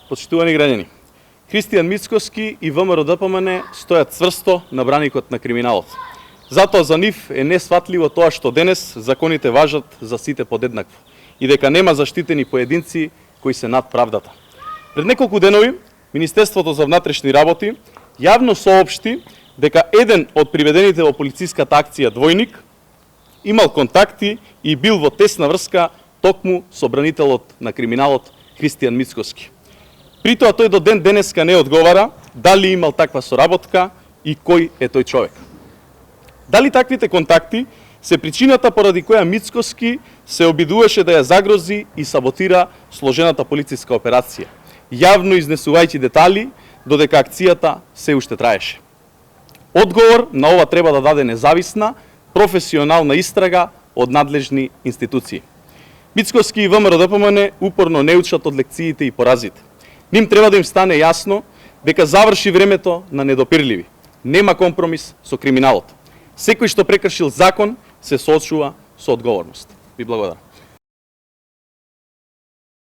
Почитувани граѓани, Христијан Мицкоски и ВМРО ДПМН стојат цврсто на браникот на криминалот. Затоа за нив е несватливо тоа што денес законите важат за сите подеднакво и дека нема заштитени поединци кои се над правдата. Пред неколку денови Министерството за внатрешни работи јавно соопшти дека еден од приведените во полициската акција двојник имал контакти и бил во тесна врска токму со бранителот на криминалот Христијан Мицкоски. При тоа тој до ден денеска не одговара дали имал таква соработка и кој е тој човек. Дали таквите контакти се причината поради која Мицкоски се обидуваше да ја загрози и саботира сложената полициска операција, јавно изнесувајќи детали додека акцијата се уште траеше. Одговор на ова треба да даде независна, професионална истрага од надлежни институции. Мицкоски и ВМРО ДПМН упорно не учат од лекциите и поразите. Ним треба да им стане јасно дека заврши времето на недопирливи. Нема компромис со криминалот. Секој што прекршил закон се соочува со одговорност. Ви благодарам.